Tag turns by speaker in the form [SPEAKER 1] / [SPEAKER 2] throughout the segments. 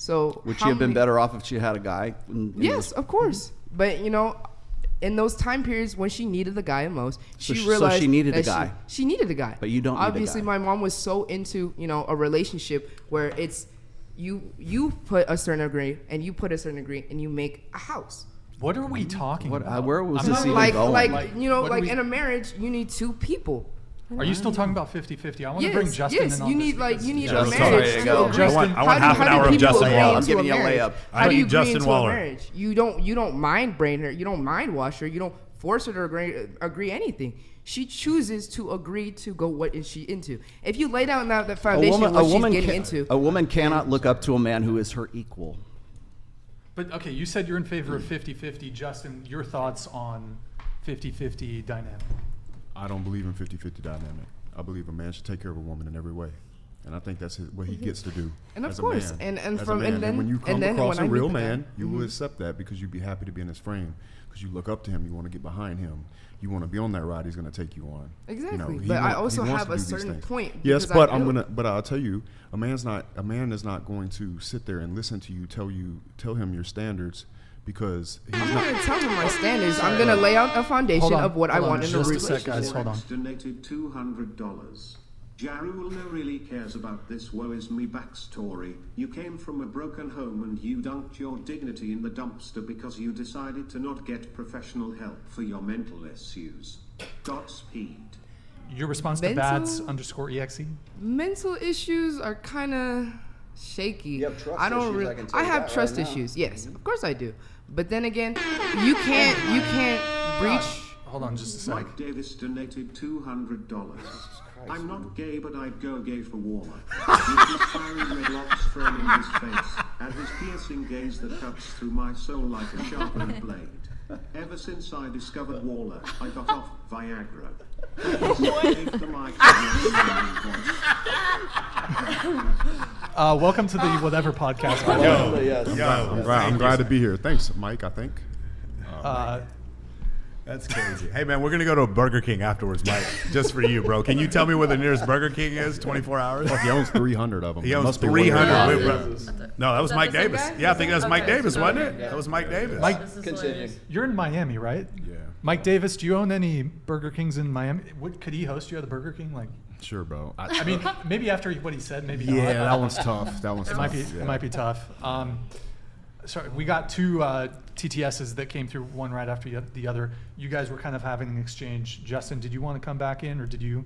[SPEAKER 1] So
[SPEAKER 2] would she have been better off if she had a guy?
[SPEAKER 1] Yes, of course. But in those time periods when she needed the guy the most, she realized
[SPEAKER 2] so she needed a guy.
[SPEAKER 1] She needed a guy.
[SPEAKER 2] But you don't need a guy.
[SPEAKER 1] Obviously, my mom was so into a relationship where it's you put a certain degree and you put a certain degree and you make a house.
[SPEAKER 3] What are we talking about?
[SPEAKER 2] Where was this even going?
[SPEAKER 1] Like in a marriage, you need two people.
[SPEAKER 3] Are you still talking about 50-50? I want to bring Justin in on
[SPEAKER 1] you need
[SPEAKER 3] this.
[SPEAKER 1] You need
[SPEAKER 4] Justin,
[SPEAKER 1] a marriage.
[SPEAKER 4] there you go.
[SPEAKER 3] Justin,
[SPEAKER 4] I want half an hour of Justin Waller.
[SPEAKER 2] I'm giving you a layup.
[SPEAKER 1] How do you agree
[SPEAKER 4] Justin
[SPEAKER 1] into
[SPEAKER 4] Waller.
[SPEAKER 1] a marriage? You don't mind brain her. You don't mind wash her. You don't force her to agree anything. She chooses to agree to go. What is she into? If you lay down that foundation, what she's getting into.
[SPEAKER 2] A woman cannot look up to a man who is her equal.
[SPEAKER 3] But okay, you said you're in favor of 50-50. Justin, your thoughts on 50-50 dynamic?
[SPEAKER 5] I don't believe in 50-50 dynamic. I believe a man should take care of a woman in every way, and I think that's what he gets to do.
[SPEAKER 1] And of
[SPEAKER 5] as
[SPEAKER 1] course,
[SPEAKER 5] a man.
[SPEAKER 1] and
[SPEAKER 5] when you come across a real man, you
[SPEAKER 1] mm-hmm.
[SPEAKER 5] will accept that because you'd be happy to be in his frame because you look up to him, you want to get behind him, you want to be on that ride he's going to take you on.
[SPEAKER 1] Exactly, but I also have a certain point.
[SPEAKER 5] Yes, but I'll tell you, a man is not going to sit there and listen to you tell him your standards. Because
[SPEAKER 1] I'm not going to tell him my standards. I'm going to lay out a foundation of what I want in a relationship.
[SPEAKER 3] Guys, hold on.
[SPEAKER 6] Donated $200. Jarulna really cares about this woe is me backstory. You came from a broken home and you dunked your dignity in the dumpster because you decided to not get professional help for your mental issues. Godspeed.
[SPEAKER 3] Your response to Bads_EXE?
[SPEAKER 1] Mental issues are kind of shaky.
[SPEAKER 2] You have trust
[SPEAKER 1] I don't
[SPEAKER 2] issues,
[SPEAKER 1] really.
[SPEAKER 2] I can tell
[SPEAKER 1] I
[SPEAKER 2] you
[SPEAKER 1] have
[SPEAKER 2] that
[SPEAKER 1] trust
[SPEAKER 2] right now.
[SPEAKER 1] issues. Yes, of course I do. But then again, you can't breach.
[SPEAKER 3] Hold on just a sec.
[SPEAKER 6] Mike Davis donated $200. I'm not gay, but I'd go gay for Waller. With his fiery red locks framing his face, and his piercing gaze that cuts through my soul like a sharpened blade. Ever since I discovered Waller, I got off Viagra.
[SPEAKER 3] Welcome to the Whatever podcast.
[SPEAKER 5] I'm glad to be here. Thanks, Mike, I think.
[SPEAKER 4] That's crazy. Hey, man, we're going to go to a Burger King afterwards, Mike, just for you, bro. Can you tell me where the nearest Burger King is? 24 hours?
[SPEAKER 5] He owns 300 of them.
[SPEAKER 4] He owns
[SPEAKER 5] Must be
[SPEAKER 4] 300. No, that was Mike
[SPEAKER 7] the same
[SPEAKER 4] Davis.
[SPEAKER 7] guy?
[SPEAKER 4] Yeah, I think that was Mike Davis,
[SPEAKER 7] so-
[SPEAKER 4] wasn't it?
[SPEAKER 7] yeah.
[SPEAKER 4] That was Mike Davis.
[SPEAKER 3] Mike,
[SPEAKER 7] This is
[SPEAKER 2] Continue.
[SPEAKER 7] hilarious.
[SPEAKER 3] you're in Miami, right?
[SPEAKER 5] Yeah.
[SPEAKER 3] Mike Davis, do you own any Burger Kings in Miami? Could he host you at the Burger King? Like,
[SPEAKER 5] Sure, bro.
[SPEAKER 3] I mean, maybe after what he said, maybe
[SPEAKER 5] Yeah,
[SPEAKER 3] not.
[SPEAKER 5] that one's tough. That one's
[SPEAKER 3] It
[SPEAKER 5] tough.
[SPEAKER 3] might be.
[SPEAKER 5] Yeah.
[SPEAKER 3] It might be tough. Sorry, we got two TTSs that came through, one right after the other. You guys were kind of having an exchange. Justin, did you want to come back in, or did you?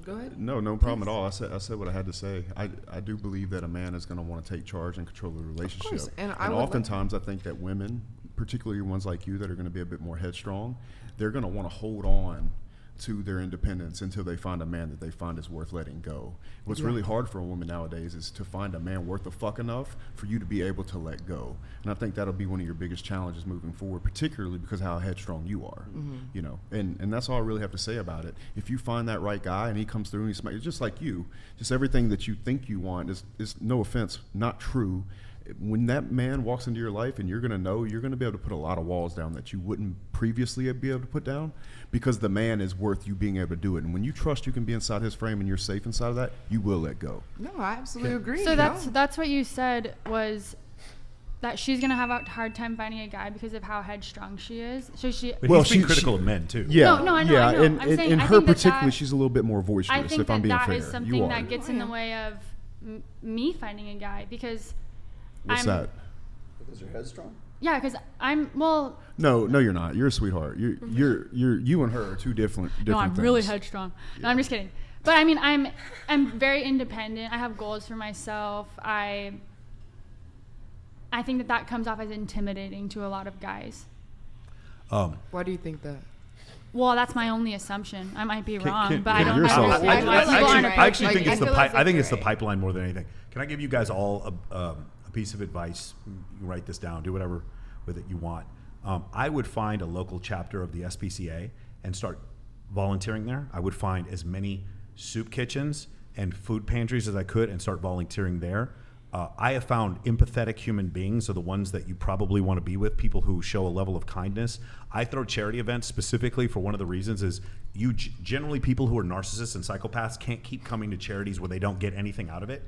[SPEAKER 1] Go ahead.
[SPEAKER 5] No problem at all. I said what I had to say. I do believe that a man is going to want to take charge and control the relationship.
[SPEAKER 1] course, and I
[SPEAKER 5] And
[SPEAKER 1] would
[SPEAKER 5] oftentimes I think that women, particularly ones like you that are going to be a bit more headstrong, they're going to want to hold on to their independence until they find a man that they find is worth letting go. What's really hard for a woman nowadays is to find a man worth the fuck enough for you to be able to let go. And I think that'll be one of your biggest challenges moving forward, particularly because of how headstrong you are. You know, and that's all I really have to say about it. If you find that right guy and he comes through and he's just like you, just everything that you think you want is no offense, not true. When that man walks into your life and you're going to be able to put a lot of walls down that you wouldn't previously be able to put down because the man is worth you being able to do it. And when you trust you can be inside his frame and you're safe inside of that, you will let go.
[SPEAKER 1] No, I absolutely agree.
[SPEAKER 8] So that's what you said was that she's gonna have a hard time finding a guy because of how headstrong she is. So she.
[SPEAKER 4] But he's been critical of men, too.
[SPEAKER 5] Yeah,
[SPEAKER 8] No, I know,
[SPEAKER 5] yeah,
[SPEAKER 8] I know.
[SPEAKER 5] and,
[SPEAKER 8] I'm saying,
[SPEAKER 5] and
[SPEAKER 8] I
[SPEAKER 5] her
[SPEAKER 8] think that
[SPEAKER 5] particularly,
[SPEAKER 8] that-
[SPEAKER 5] she's a little bit more boisterous.
[SPEAKER 8] I think
[SPEAKER 5] if I'm being
[SPEAKER 8] that
[SPEAKER 5] fair,
[SPEAKER 8] is something
[SPEAKER 5] you are.
[SPEAKER 8] that gets in the way of me finding a guy because.
[SPEAKER 5] What's that?
[SPEAKER 2] Because you're headstrong?
[SPEAKER 8] Yeah, because I'm
[SPEAKER 5] No, you're not. You're a sweetheart. You and her are two different
[SPEAKER 8] No, I'm
[SPEAKER 5] things.
[SPEAKER 8] really headstrong. No, I'm just kidding. But I mean, I'm very independent. I have goals for myself. I think that comes off as intimidating to a lot of guys.
[SPEAKER 1] Why do you think that?
[SPEAKER 8] Well, that's my only assumption. I might be wrong, but I
[SPEAKER 5] yeah,
[SPEAKER 8] don't
[SPEAKER 5] yourself.
[SPEAKER 8] know.
[SPEAKER 4] I actually think it's
[SPEAKER 7] I feel like
[SPEAKER 4] the
[SPEAKER 7] you're
[SPEAKER 4] pipeline more than anything. Can I give you guys all a piece of advice? You can write this down. Do whatever with it you want. I would find a local chapter of the SPCA and start volunteering there. I would find as many soup kitchens and food pantries as I could and start volunteering there. I have found empathetic human beings are the ones that you probably want to be with, people who show a level of kindness. I throw charity events specifically for one of the reasons is generally people who are narcissists and psychopaths can't keep coming to charities where they don't get anything out of it.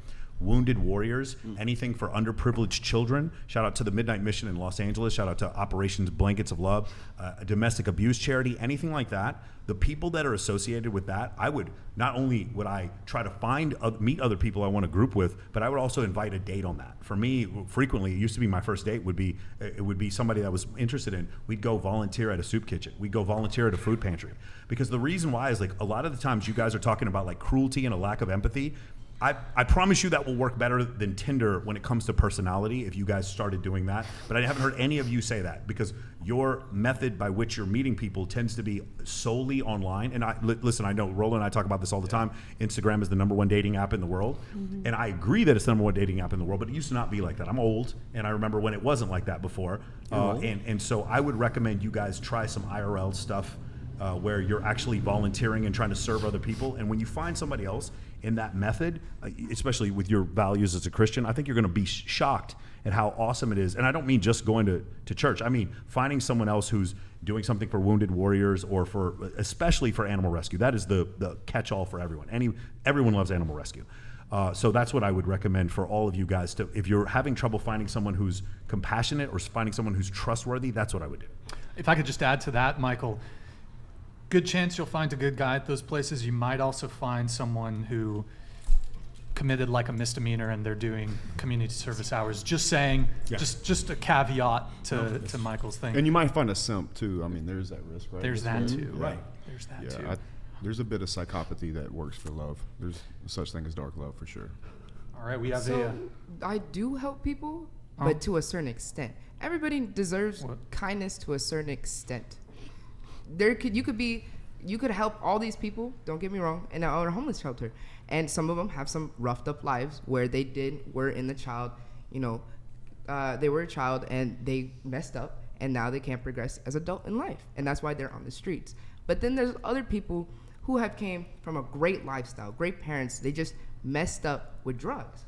[SPEAKER 4] wounded warriors, anything for underprivileged children. Shout out to the Midnight Mission in Los Angeles. Shout out to Operations Blankets of Love, a domestic abuse charity, anything like that. The people that are associated with that, I would not only would I try to meet other people I want to group with, but I would also invite a date on that. For me, frequently, it used to be my first date would be somebody that I was interested in. We'd go volunteer at a soup kitchen. We'd go volunteer at a food pantry. Because the reason why is, like, a lot of the times you guys are talking about like cruelty and a lack of empathy. I promise you that will work better than Tinder when it comes to personality if you guys started doing that. But I haven't heard any of you say that, because your method by which you're meeting people tends to be solely online. And listen, I know Roland and I talk about this all the time. Instagram is the #1 dating app in the world. And I agree that it's the #1 dating app in the world, but it used to not be like that. I'm old, and I remember when it wasn't like that before. And so I would recommend you guys try some IRL stuff where you're actually volunteering and trying to serve other people. And when you find somebody else in that method, especially with your values as a Christian, I think you're going to be shocked at how awesome it is. And I don't mean just going to church. I mean finding someone else who's doing something for wounded warriors, or especially for animal rescue. That is the catch-all for everyone. Everyone loves animal rescue. So that's what I would recommend for all of you guys. If you're having trouble finding someone who's compassionate or finding someone who's trustworthy, that's what I would do.
[SPEAKER 3] If I could just add to that, Michael, good chance you'll find a good guy at those places. You might also find someone who committed like a misdemeanor and they're doing community service hours. Just saying, just a caveat to Michael's thing.
[SPEAKER 5] And you might find a simp too. I mean, there's that risk, right?
[SPEAKER 3] There's that too,
[SPEAKER 5] Yeah.
[SPEAKER 3] right? There's that too.
[SPEAKER 5] There's a bit of psychopathy that works for love. There's such thing as dark love for sure.
[SPEAKER 3] All right, we have
[SPEAKER 1] I do help people, but to a certain extent. Everybody deserves kindness to a certain extent. You could help all these people, don't get me wrong, in our homeless shelter, and some of them have some roughed up lives where they were in the child, they were a child and they messed up, and now they can't progress as adult in life, and that's why they're on the streets. But then there's other people who have came from a great lifestyle, great parents, they just messed up with drugs.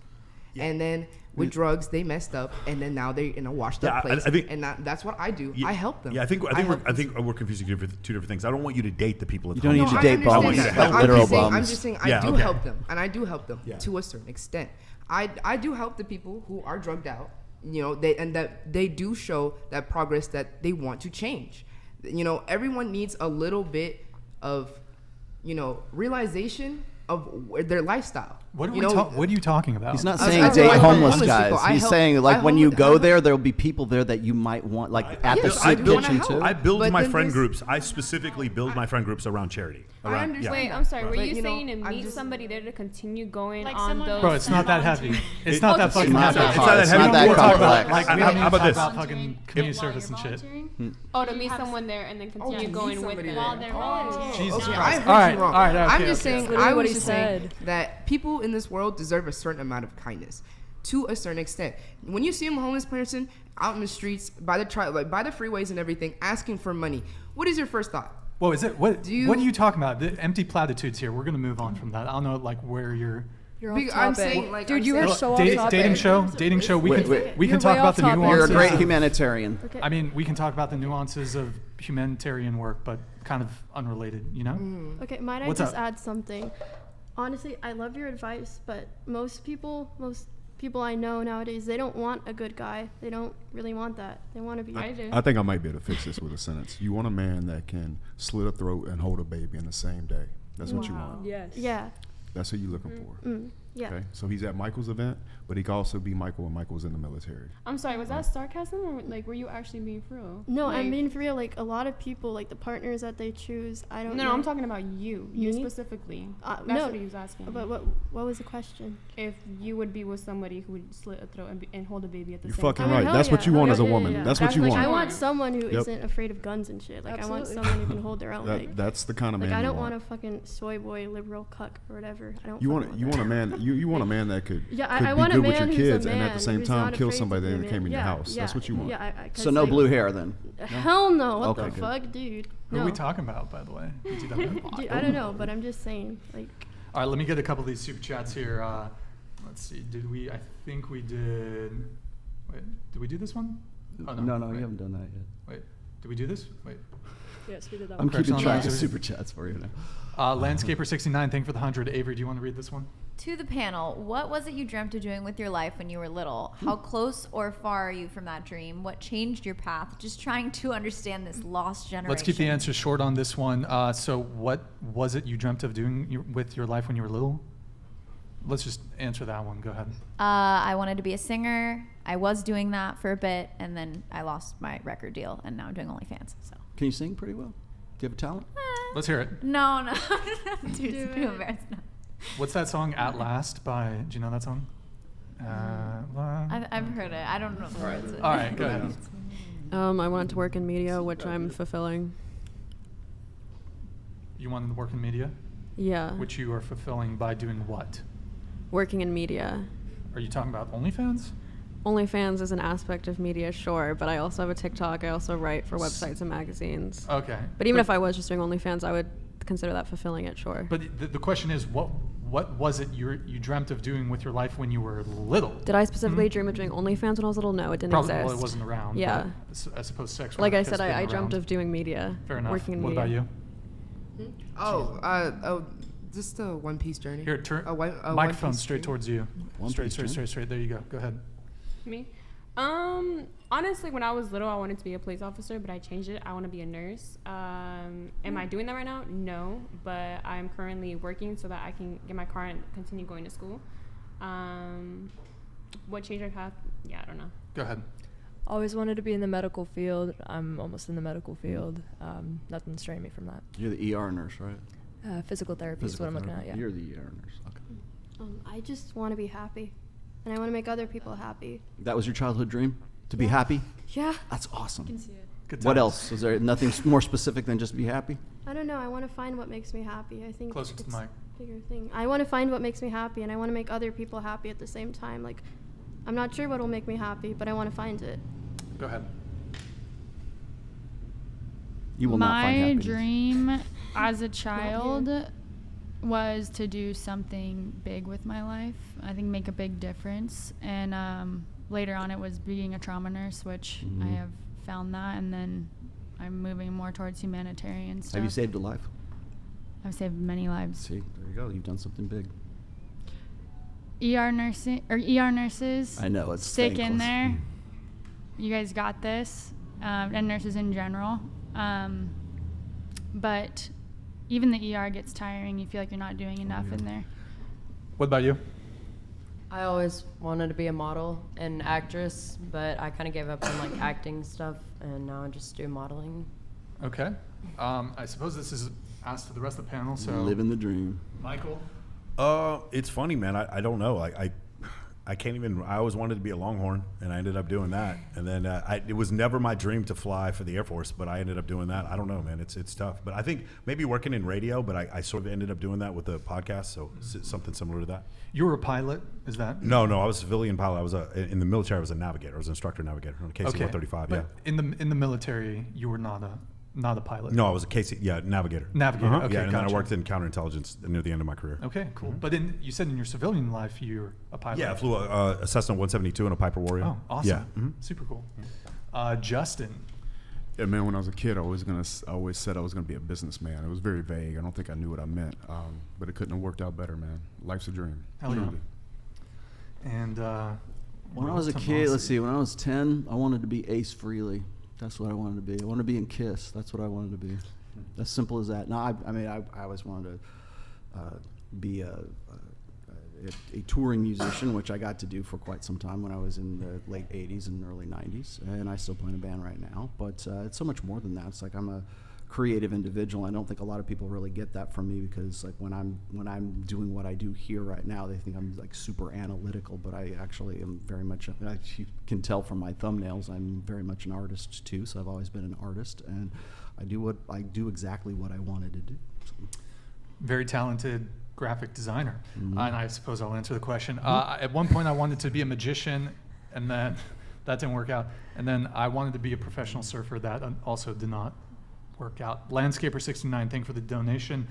[SPEAKER 1] And then with drugs, they messed up, and then now they're in a washed-up place. And that's what I do. I help them.
[SPEAKER 4] Yeah, I think we're confusing two different things. I don't want you to date the people at the
[SPEAKER 2] You don't need to date
[SPEAKER 4] I want you to help
[SPEAKER 2] literal
[SPEAKER 4] them.
[SPEAKER 2] bums.
[SPEAKER 1] I'm just saying I do help them, and I do help them to a certain extent. I do help the people who are drugged out, that they do show that progress that they want to change. Everyone needs a little bit of, realization of their lifestyle.
[SPEAKER 3] What are you talking about?
[SPEAKER 2] He's not saying date homeless guys. He's saying like when you go there will be people there that you might want, like at the soup kitchen too.
[SPEAKER 4] I build my friend groups. I specifically build my friend groups around charity.
[SPEAKER 1] I understand.
[SPEAKER 7] Wait, I'm sorry. Were
[SPEAKER 1] But,
[SPEAKER 7] you saying to meet somebody there to continue going
[SPEAKER 8] Like
[SPEAKER 7] on
[SPEAKER 8] someone-
[SPEAKER 7] those?
[SPEAKER 3] Bro, it's not that heavy. It's not that fucking
[SPEAKER 2] It's not
[SPEAKER 3] heavy.
[SPEAKER 2] that
[SPEAKER 4] It's not
[SPEAKER 2] hard.
[SPEAKER 4] that
[SPEAKER 2] It's
[SPEAKER 4] heavy.
[SPEAKER 2] not that
[SPEAKER 4] We'll talk about,
[SPEAKER 2] complex.
[SPEAKER 3] Like, we
[SPEAKER 4] how
[SPEAKER 3] haven't even
[SPEAKER 4] about
[SPEAKER 3] talked
[SPEAKER 4] this?
[SPEAKER 3] about fucking community
[SPEAKER 8] While
[SPEAKER 3] service
[SPEAKER 8] you're
[SPEAKER 3] and shit.
[SPEAKER 8] volunteering?
[SPEAKER 7] Oh, to meet someone there and then continue going with them.
[SPEAKER 8] While they're volunteering.
[SPEAKER 3] Jesus
[SPEAKER 1] Okay,
[SPEAKER 3] Christ.
[SPEAKER 1] I heard
[SPEAKER 3] All right,
[SPEAKER 1] you wrong.
[SPEAKER 3] all right,
[SPEAKER 1] I'm
[SPEAKER 3] okay,
[SPEAKER 1] just
[SPEAKER 3] okay.
[SPEAKER 1] saying.
[SPEAKER 9] Literally
[SPEAKER 1] I
[SPEAKER 9] what
[SPEAKER 1] was
[SPEAKER 9] he
[SPEAKER 1] just saying
[SPEAKER 9] said.
[SPEAKER 1] that people in this world deserve a certain amount of kindness, to a certain extent. When you see a homeless person out in the streets, by the freeways and everything, asking for money, what is your first thought?
[SPEAKER 3] Whoa, is it what?
[SPEAKER 1] Do you-
[SPEAKER 3] What are you talking about? The empty platitudes here. We're gonna move on from that. I don't know, like where you're.
[SPEAKER 9] You're off
[SPEAKER 1] I'm
[SPEAKER 9] topic.
[SPEAKER 1] saying, like,
[SPEAKER 9] Dude,
[SPEAKER 1] I'm
[SPEAKER 9] you
[SPEAKER 1] saying-
[SPEAKER 9] are so off
[SPEAKER 3] Dating
[SPEAKER 9] topic.
[SPEAKER 3] show. We
[SPEAKER 2] Wait,
[SPEAKER 3] can
[SPEAKER 2] wait.
[SPEAKER 3] we can
[SPEAKER 9] You're
[SPEAKER 3] talk
[SPEAKER 9] way
[SPEAKER 3] about
[SPEAKER 9] off
[SPEAKER 3] the
[SPEAKER 9] topic.
[SPEAKER 3] nuances.
[SPEAKER 2] You're a great
[SPEAKER 3] of-
[SPEAKER 2] humanitarian.
[SPEAKER 9] Okay.
[SPEAKER 3] I mean, we can talk about the nuances of humanitarian work, but kind of unrelated. You know?
[SPEAKER 9] Okay, might I
[SPEAKER 3] What's
[SPEAKER 9] just
[SPEAKER 3] up?
[SPEAKER 9] add something? Honestly, I love your advice, but most people I know nowadays, they don't want a good guy. They don't really want that. They want to be.
[SPEAKER 7] I do.
[SPEAKER 5] I think I might be able to fix this with a sentence. You want a man that can slit a throat and hold a baby in the same day. That's what you want.
[SPEAKER 9] Yes. Yeah.
[SPEAKER 5] That's who you're looking for.
[SPEAKER 9] Yeah.
[SPEAKER 5] Okay, so he's at Michael's event, but he can also be Michael when Michael's in the military.
[SPEAKER 7] I'm sorry, was that sarcasm or like were you actually being for real?
[SPEAKER 9] No,
[SPEAKER 7] like,
[SPEAKER 9] I'm being for real. Like a lot of people, like the partners that they choose, I don't know.
[SPEAKER 7] No, I'm talking about you. You
[SPEAKER 9] Me?
[SPEAKER 7] specifically. That's
[SPEAKER 9] no,
[SPEAKER 7] what he was asking.
[SPEAKER 9] But what was the question?
[SPEAKER 7] If you would be with somebody who would slit a throat and hold a baby at the
[SPEAKER 5] You're
[SPEAKER 7] same
[SPEAKER 5] fucking
[SPEAKER 7] time.
[SPEAKER 5] right.
[SPEAKER 9] hell
[SPEAKER 5] That's what
[SPEAKER 9] yeah,
[SPEAKER 5] you want
[SPEAKER 9] hell
[SPEAKER 5] as a
[SPEAKER 9] yeah,
[SPEAKER 5] woman.
[SPEAKER 9] yeah.
[SPEAKER 5] That's what you
[SPEAKER 7] That's
[SPEAKER 5] want.
[SPEAKER 9] I
[SPEAKER 7] what
[SPEAKER 9] want someone who
[SPEAKER 5] Yep.
[SPEAKER 9] not afraid of guns and shit. Like I want Absolutely. someone who can hold their own. Like,
[SPEAKER 5] That's the kind of man
[SPEAKER 9] I
[SPEAKER 5] you
[SPEAKER 9] don't
[SPEAKER 5] want.
[SPEAKER 9] want a fucking soy boy liberal cuck or whatever. I don't.
[SPEAKER 5] You
[SPEAKER 9] fucking
[SPEAKER 5] want a man. You want a man that could
[SPEAKER 9] Yeah,
[SPEAKER 5] could
[SPEAKER 9] I
[SPEAKER 5] be
[SPEAKER 9] want
[SPEAKER 5] good
[SPEAKER 9] a
[SPEAKER 5] with
[SPEAKER 9] man
[SPEAKER 5] your
[SPEAKER 9] who's a
[SPEAKER 5] kids and at the
[SPEAKER 9] man
[SPEAKER 5] same
[SPEAKER 9] who's
[SPEAKER 5] time
[SPEAKER 9] not
[SPEAKER 5] kill
[SPEAKER 9] afraid to
[SPEAKER 5] somebody
[SPEAKER 9] be a
[SPEAKER 5] that came in your
[SPEAKER 9] man.
[SPEAKER 5] house. That's what you want.
[SPEAKER 9] Yeah, 'cause
[SPEAKER 2] So no
[SPEAKER 9] like-
[SPEAKER 2] blue hair then.
[SPEAKER 9] Hell no! What
[SPEAKER 2] Okay,
[SPEAKER 9] the
[SPEAKER 2] good.
[SPEAKER 9] fuck, dude?
[SPEAKER 3] Who
[SPEAKER 9] No.
[SPEAKER 3] are we talking about, by the way?
[SPEAKER 9] Dude, I don't know, but I'm just saying, like.
[SPEAKER 3] All right, let me get a couple of these super chats here. Let's see. I think we did. Wait, did we do this one? Oh,
[SPEAKER 2] No,
[SPEAKER 3] wait.
[SPEAKER 2] you haven't done that yet.
[SPEAKER 3] Wait, did we do this? Wait.
[SPEAKER 10] Yes, we did that.
[SPEAKER 2] I'm
[SPEAKER 3] Correct
[SPEAKER 2] keeping
[SPEAKER 3] on
[SPEAKER 2] track
[SPEAKER 3] that.
[SPEAKER 2] of super chats for you now.
[SPEAKER 3] Landscaper69, thank you for the 100. Avery, do you want to read this one?
[SPEAKER 11] To the panel, what was it you dreamt of doing with your life when you were little? How close or far are you from that dream? What changed your path? Just trying to understand this lost generation.
[SPEAKER 3] Let's keep the answer short on this one. So what was it you dreamt of doing with your life when you were little? Let's just answer that one. Go ahead.
[SPEAKER 11] I wanted to be a singer. I was doing that for a bit, and then I lost my record deal, and now I'm doing OnlyFans. So.
[SPEAKER 2] Can you sing pretty well? Do you have a talent?
[SPEAKER 3] Let's hear it.
[SPEAKER 11] No. Dude, it's too embarrassing. No.
[SPEAKER 3] What's that song, At Last, by, do you know that song?
[SPEAKER 11] I've heard it. I don't know the words.
[SPEAKER 3] All right, go ahead.
[SPEAKER 10] I wanted to work in media, which I'm fulfilling.
[SPEAKER 3] You wanted to work in media?
[SPEAKER 10] Yeah.
[SPEAKER 3] Which you are fulfilling by doing what?
[SPEAKER 10] Working in media.
[SPEAKER 3] Are you talking about OnlyFans?
[SPEAKER 10] OnlyFans is an aspect of media, sure, but I also have a TikTok. I also write for websites and magazines.
[SPEAKER 3] Okay.
[SPEAKER 10] But even if I was just doing OnlyFans, I would consider that fulfilling it, sure.
[SPEAKER 3] But the question is, what was it you dreamt of doing with your life when you were little?
[SPEAKER 10] Did I specifically dream of doing OnlyFans when I was little? No, it didn't
[SPEAKER 3] Probably,
[SPEAKER 10] exist.
[SPEAKER 3] well, it wasn't around.
[SPEAKER 10] Yeah.
[SPEAKER 3] I suppose sex.
[SPEAKER 10] Like I said, I dreamt of doing media.
[SPEAKER 3] Fair enough.
[SPEAKER 10] Working in
[SPEAKER 3] what
[SPEAKER 10] media.
[SPEAKER 3] about you?
[SPEAKER 1] Just a One Piece journey.
[SPEAKER 3] Here, turn
[SPEAKER 1] a
[SPEAKER 3] microphone
[SPEAKER 1] One Piece
[SPEAKER 3] straight
[SPEAKER 1] journey.
[SPEAKER 3] towards you.
[SPEAKER 2] One
[SPEAKER 3] Straight.
[SPEAKER 2] Piece
[SPEAKER 3] There you go. Go ahead.
[SPEAKER 7] Me? Honestly, when I was little, I wanted to be a police officer, but I changed it. I want to be a nurse. Am I doing that right now? No, but I'm currently working so that I can get my car and continue going to school. What changed my path? Yeah, I don't know.
[SPEAKER 3] Go ahead.
[SPEAKER 12] Always wanted to be in the medical field. I'm almost in the medical field. Nothing's straying me from that.
[SPEAKER 2] You're the ER nurse, right?
[SPEAKER 12] Physical therapy is what I'm looking at, yeah.
[SPEAKER 2] You're the ER nurse. Okay.
[SPEAKER 9] I just want to be happy, and I want to make other people happy.
[SPEAKER 2] That was your childhood dream? To be happy?
[SPEAKER 9] Yeah.
[SPEAKER 2] That's awesome.
[SPEAKER 9] I can see it.
[SPEAKER 3] Good
[SPEAKER 2] What
[SPEAKER 3] times.
[SPEAKER 2] else? Is there nothing more specific than just be happy?
[SPEAKER 9] I don't know. I want to find what makes me happy. I think
[SPEAKER 3] Closer to
[SPEAKER 9] it's
[SPEAKER 3] the mic.
[SPEAKER 9] a bigger thing. I want to find what makes me happy, and I want to make other people happy at the same time. Like, I'm not sure what will make me happy, but I want to find it.
[SPEAKER 3] Go ahead.
[SPEAKER 2] You will not find
[SPEAKER 8] My
[SPEAKER 2] happiness.
[SPEAKER 8] dream as a child was to do something big with my life. I think make a big difference. And later on, it was being a trauma nurse, which I have found that. And then I'm moving more towards humanitarian stuff.
[SPEAKER 2] Have you saved a life?
[SPEAKER 8] I've saved many lives.
[SPEAKER 2] See, there you go. You've done something big.
[SPEAKER 8] ER nurses.
[SPEAKER 2] I know, it's
[SPEAKER 8] stick
[SPEAKER 2] staying
[SPEAKER 8] in
[SPEAKER 2] close.
[SPEAKER 8] there. You guys got this, and nurses in general. But even the ER gets tiring. You feel like you're not doing enough in there.
[SPEAKER 3] What about you?
[SPEAKER 12] I always wanted to be a model and actress, but I kind of gave up on like acting stuff, and now I just do modeling.
[SPEAKER 3] Okay. I suppose this is asked to the rest of the panel. So
[SPEAKER 2] Living the dream.
[SPEAKER 3] Michael.
[SPEAKER 4] It's funny, man. I don't know. I can't even. I always wanted to be a Longhorn, and I ended up doing that. And then it was never my dream to fly for the Air Force, but I ended up doing that. I don't know, man. It's tough. But I think maybe working in radio, but I sort of ended up doing that with the podcast. So something similar to that.
[SPEAKER 3] You were a pilot, is that?
[SPEAKER 4] No. I was a civilian pilot. I was in the military. I was a navigator. I was an instructor navigator on KC-135.
[SPEAKER 3] But in the military, you were not a pilot.
[SPEAKER 4] No, I was a navigator.
[SPEAKER 3] Navigator. Okay,
[SPEAKER 4] yeah, and then I
[SPEAKER 3] gotcha.
[SPEAKER 4] worked in counterintelligence near the end of my career.
[SPEAKER 3] Okay, cool. But you said in your civilian life you're a pilot.
[SPEAKER 4] Yeah, I flew a Cessna 172 and a Piper Warrior.
[SPEAKER 3] Oh, awesome.
[SPEAKER 4] Yeah.
[SPEAKER 3] Super cool. Justin.
[SPEAKER 5] Yeah, man. When I was a kid, I always said I was gonna be a businessman. It was very vague. I don't think I knew what I meant, but it couldn't have worked out better, man. Life's a dream.
[SPEAKER 3] Hell yeah.
[SPEAKER 5] Truly.
[SPEAKER 3] And
[SPEAKER 2] when I was a kid, let's see. When I was 10, I wanted to be Ace Frehley. That's what I wanted to be. I wanted to be in Kiss. That's what I wanted to be. As simple as that. No, I always wanted to be a touring musician, which I got to do for quite some time when I was in the late 80s and early 90s. And I still play in a band right now. But it's so much more than that. It's like I'm a creative individual. I don't think a lot of people really get that from me, because like when I'm doing what I do here right now, they think I'm like super analytical, but I actually am very much, you can tell from my thumbnails, I'm very much an artist too. So I've always been an artist, and I do exactly what I wanted to do. So.
[SPEAKER 3] Very talented graphic designer. And I suppose I'll answer the question. At one point I wanted to be a magician, and then that didn't work out. And then I wanted to be a professional surfer. That also did not work out. Landscaper69, thank you for the donation.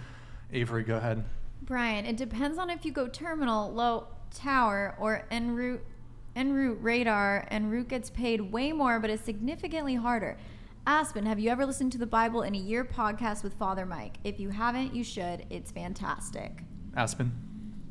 [SPEAKER 3] Avery, go ahead.
[SPEAKER 11] Brian, it depends on if you go terminal, low, tower, or en route radar. En route gets paid way more, but is significantly harder. Aspen, have you ever listened to the Bible in a Year podcast with Father Mike? If you haven't, you should. It's fantastic.
[SPEAKER 3] Aspen.